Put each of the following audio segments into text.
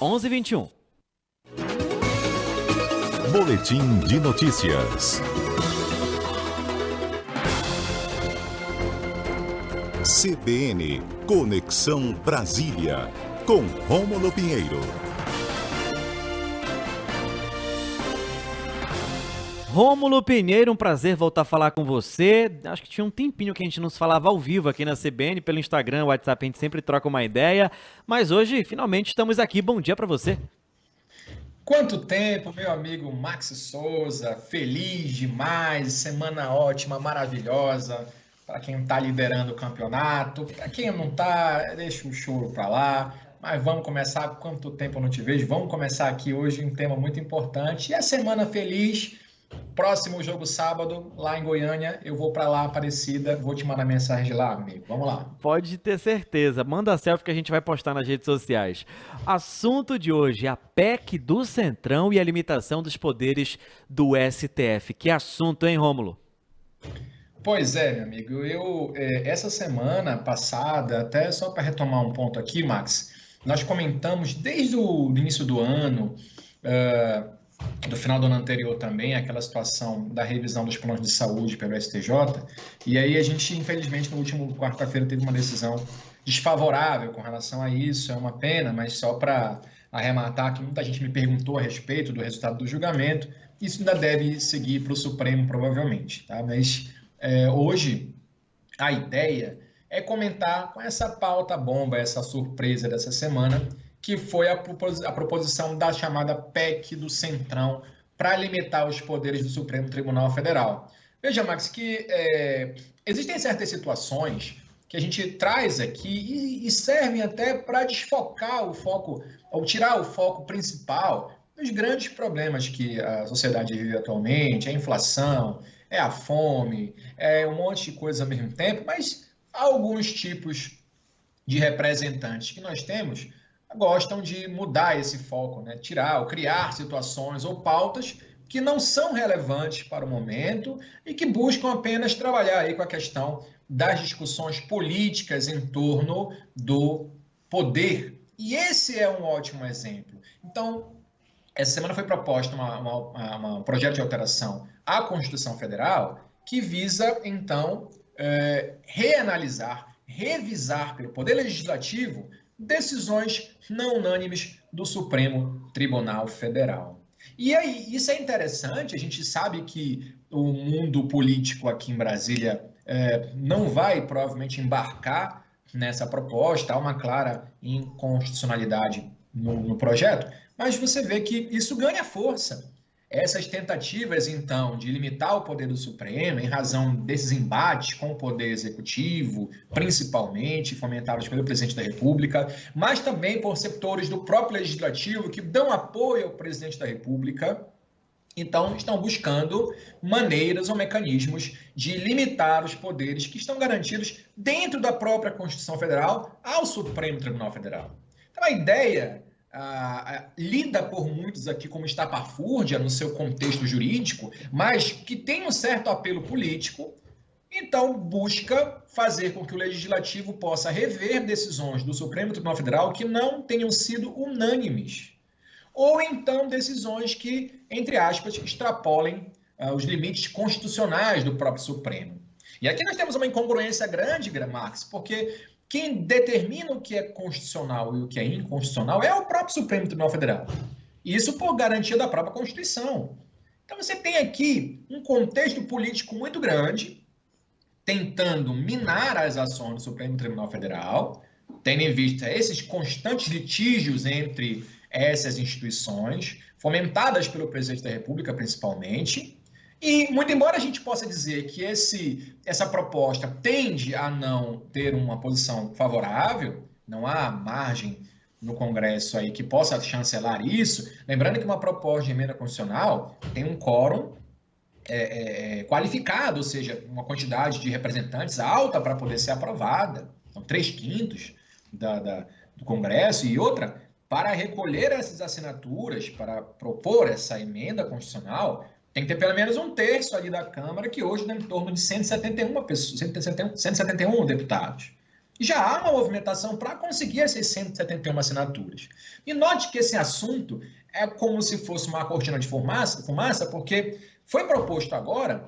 11h21. Boletim de notícias. CBN Conexão Brasília, com Rômulo Pinheiro. Rômulo Pinheiro, um prazer voltar a falar com você. Acho que tinha um tempinho que a gente não se falava ao vivo aqui na CBN, pelo Instagram, WhatsApp, a gente sempre troca uma ideia. Mas hoje, finalmente, estamos aqui. Bom dia para você. Quanto tempo, meu amigo Max Souza, feliz demais, semana ótima, maravilhosa, para quem está liderando o campeonato, para quem não está, deixa o choro para lá, mas vamos começar, quanto tempo eu não te vejo, vamos começar aqui hoje um tema muito importante, e a semana feliz, próximo jogo sábado, lá em Goiânia, eu vou para lá, Aparecida, vou te mandar mensagem de lá, amigo, vamos lá. Pode ter certeza, manda a selfie que a gente vai postar nas redes sociais. Assunto de hoje, a PEC do Centrão e a limitação dos poderes do STF. Que assunto, hein, Rômulo? Pois é, meu amigo, essa semana passada, até só para retomar um ponto aqui, Max, nós comentamos desde o início do ano, do final do ano anterior também, aquela situação da revisão dos planos de saúde pelo STJ, e aí a gente, infelizmente, no último quarta-feira teve uma decisão desfavorável com relação a isso, é uma pena, mas só para arrematar que muita gente me perguntou a respeito do resultado do julgamento, isso ainda deve seguir para o Supremo, provavelmente, tá? Mas hoje a ideia é comentar com essa pauta bomba, essa surpresa dessa semana, que foi a proposição da chamada PEC do Centrão para limitar os poderes do Supremo Tribunal Federal. Veja, Max, que existem certas situações que a gente traz aqui e servem até para desfocar o foco, ou tirar o foco principal dos grandes problemas que a sociedade vive atualmente, a inflação, a fome, um monte de coisa ao mesmo tempo, mas alguns tipos de representantes que nós temos gostam de mudar esse foco, né? Tirar ou criar situações ou pautas que não são relevantes para o momento e que buscam apenas trabalhar aí com a questão das discussões políticas em torno do poder. E esse é um ótimo exemplo. Então, essa semana foi proposta um projeto de alteração à Constituição Federal que visa, então, reanalisar, revisar pelo Poder Legislativo decisões não unânimes do Supremo Tribunal Federal. E aí, isso é interessante, a gente sabe que o mundo político aqui em Brasília não vai provavelmente embarcar nessa proposta, há uma clara inconstitucionalidade no projeto, mas você vê que isso ganha força. Essas tentativas, então, de limitar o poder do Supremo em razão desses embates com o poder executivo, principalmente fomentados pelo presidente da República, mas também por setores do próprio legislativo que dão apoio ao presidente da República, então estão buscando maneiras ou mecanismos de limitar os poderes que estão garantidos dentro da própria Constituição Federal ao Supremo Tribunal Federal. Então, a ideia lida por muitos aqui como estapafúrdia no seu contexto jurídico, mas que tem um certo apelo político, então busca fazer com que o Legislativo possa rever decisões do Supremo Tribunal Federal que não tenham sido unânimes, ou então decisões que, entre aspas, extrapolem os limites constitucionais do próprio Supremo. E aqui nós temos uma incongruência grande, Max, porque quem determina o que é constitucional e o que é inconstitucional é o próprio Supremo Tribunal Federal. Isso por garantia da própria Constituição. Então você tem aqui um contexto político muito grande, tentando minar as ações do Supremo Tribunal Federal, tendo em vista esses constantes litígios entre essas instituições, fomentadas pelo presidente da República principalmente. E, muito embora a gente possa dizer que essa proposta tende a não ter uma posição favorável, não há margem no Congresso aí que possa chancelar isso, lembrando que uma proposta de emenda constitucional tem um quórum qualificado, ou seja, uma quantidade de representantes alta para poder ser aprovada, são 3/5 do Congresso, e outra, para recolher essas assinaturas, para propor essa emenda constitucional, tem que ter pelo menos 1/3 ali da Câmara, que hoje dá em torno de 171 pessoas, 171 deputados. já há uma movimentação para conseguir essas 171 assinaturas. E note que esse assunto é como se fosse uma cortina de fumaça, porque foi proposto agora,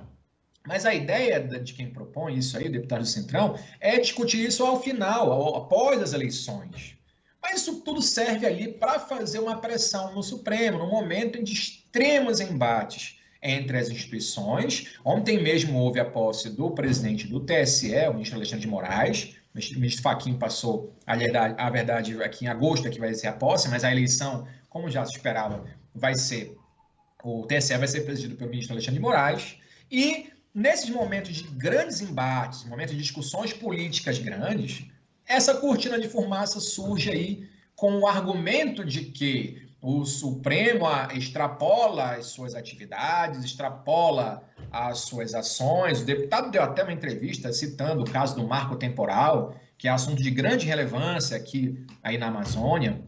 mas a ideia de quem propõe isso aí, o deputado do Centrão, é discutir isso ao final, após as eleições. Mas isso tudo serve ali para fazer uma pressão no Supremo, no momento de extremos embates entre as instituições. Ontem mesmo houve a posse do presidente do TSE, o ministro Alexandre de Moraes. O ministro Fachin passou, a verdade, aqui em agosto que vai ser a posse, mas a eleição, como já se esperava, o TSE vai ser presidido pelo ministro Alexandre de Moraes. E nesses momentos de grandes embates, momentos de discussões políticas grandes, essa cortina de fumaça surge aí com o argumento de que o Supremo extrapola as suas atividades, extrapola as suas ações. O deputado deu até uma entrevista citando o caso do marco temporal, que é assunto de grande relevância aqui aí na Amazônia,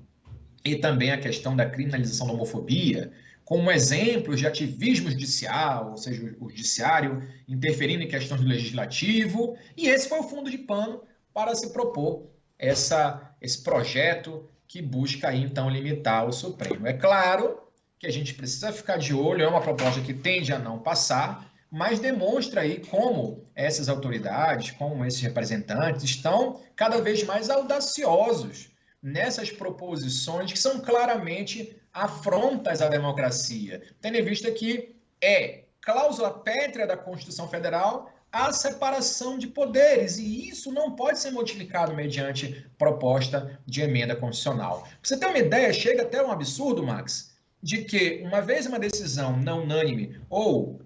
e também a questão da criminalização da homofobia, como exemplos de ativismo judicial, ou seja, o judiciário interferindo em questões do legislativo, e esse foi o fundo de pano para se propor esse projeto que busca aí, então, limitar o Supremo. É claro que a gente precisa ficar de olho, é uma proposta que tende a não passar, mas demonstra aí como essas autoridades, como esses representantes estão cada vez mais audaciosos nessas proposições que são claramente afrontas à democracia, tendo em vista que é cláusula pétrea da Constituição Federal a separação de poderes, e isso não pode ser modificado mediante proposta de emenda constitucional. Pra você ter uma ideia, chega até um absurdo, Max, de que uma vez uma decisão não unânime ou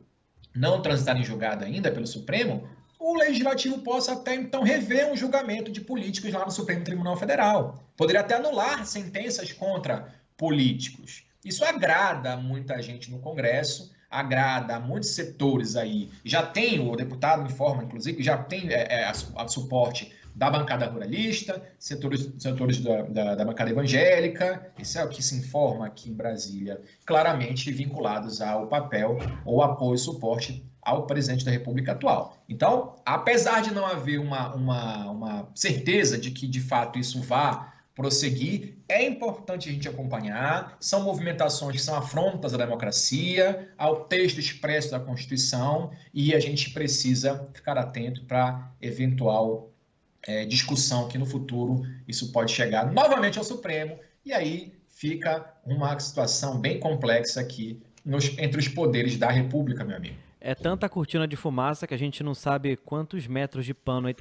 não transitada em julgado ainda pelo Supremo, o Legislativo possa até então rever um julgamento de políticos lá no Supremo Tribunal Federal. Poderia até anular sentenças contra políticos. Isso agrada muita gente no Congresso, agrada a muitos setores aí. Já tem, o deputado me informa, inclusive, já tem a suporte da bancada ruralista, setores da bancada evangélica, isso é o que se informa aqui em Brasília, claramente vinculados ao papel ou apoio e suporte ao presidente da República atual. Então, apesar de não haver uma certeza de que, de fato, isso vá prosseguir, é importante a gente acompanhar, são movimentações que são afrontas à democracia, ao texto expresso da Constituição, e a gente precisa ficar atento para eventual discussão que no futuro isso pode chegar novamente ao Supremo, e aí fica uma situação bem complexa aqui entre os poderes da República, meu amigo. É tanta cortina de fumaça que a gente não sabe quantos metros de pano aí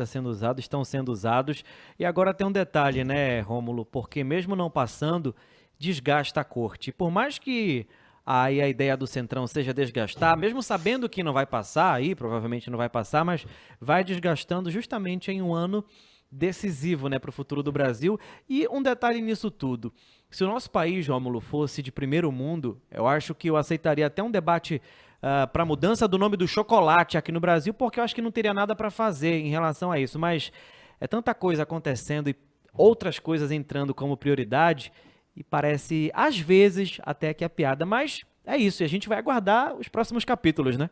estão sendo usados. E agora tem um detalhe, né, Rômulo? Porque mesmo não passando, desgasta a corte. Por mais que aí a ideia do Centrão seja desgastar, mesmo sabendo que não vai passar, aí provavelmente não vai passar, mas vai desgastando justamente em um ano decisivo, né, para o futuro do Brasil. E um detalhe nisso tudo. Se o nosso país, Rômulo, fosse de primeiro mundo, eu acho que eu aceitaria até um debate para a mudança do nome do chocolate aqui no Brasil, porque eu acho que não teria nada para fazer em relação a isso, mas é tanta coisa acontecendo e outras coisas entrando como prioridade, e parece, às vezes, até que é piada, mas é isso, e a gente vai aguardar os próximos capítulos, né?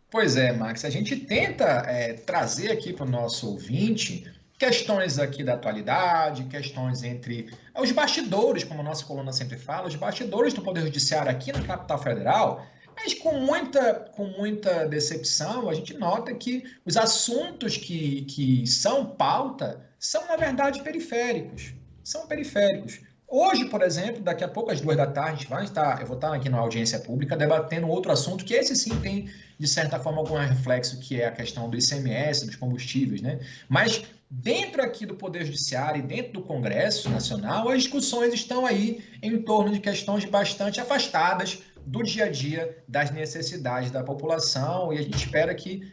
Pois é, Max, a gente tenta trazer aqui para o nosso ouvinte questões aqui da atualidade, questões entre os bastidores, como a nossa coluna sempre fala, os bastidores do Poder Judiciário aqui na capital federal. Mas com muita decepção, a gente nota que os assuntos que são pauta são, na verdade, periféricos. São periféricos. Hoje, por exemplo, daqui a pouco, às 14h, eu vou estar aqui na audiência pública debatendo outro assunto, que esse sim tem, de certa forma, algum reflexo, que é a questão do ICMS, dos combustíveis, né? Mas dentro aqui do Poder Judiciário e dentro do Congresso Nacional, as discussões estão aí em torno de questões bastante afastadas do dia a dia, das necessidades da população, e a gente espera que,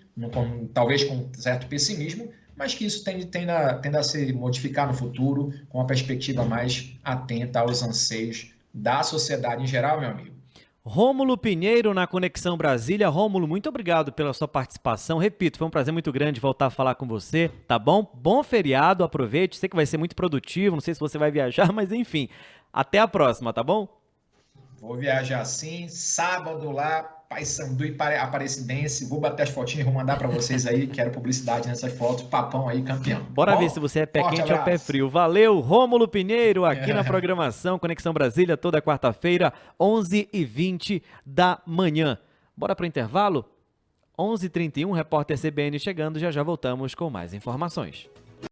talvez com certo pessimismo, mas que isso tenda a se modificar no futuro com uma perspectiva mais atenta aos anseios da sociedade em geral, meu amigo. Rômulo Pinheiro na Conexão Brasília. Rômulo, muito obrigado pela sua participação. Repito, foi um prazer muito grande voltar a falar com você, tá bom? Bom feriado, aproveite, sei que vai ser muito produtivo, não sei se você vai viajar, mas enfim, até a próxima, tá bom? Vou viajar sim, sábado lá, Paysandu e Aparecidense. Vou bater as fotinhas, vou mandar para vocês aí. Quero publicidade nessas fotos. Papão aí, campeão. Bora ver se você é pé quente ou pé frio. Valeu, Rômulo Pinheiro, aqui na programação Conexão Brasília, toda quarta-feira, 11h20 da manhã. Bora pro intervalo? 11h31, repórter CBN chegando. Já voltamos com mais informações.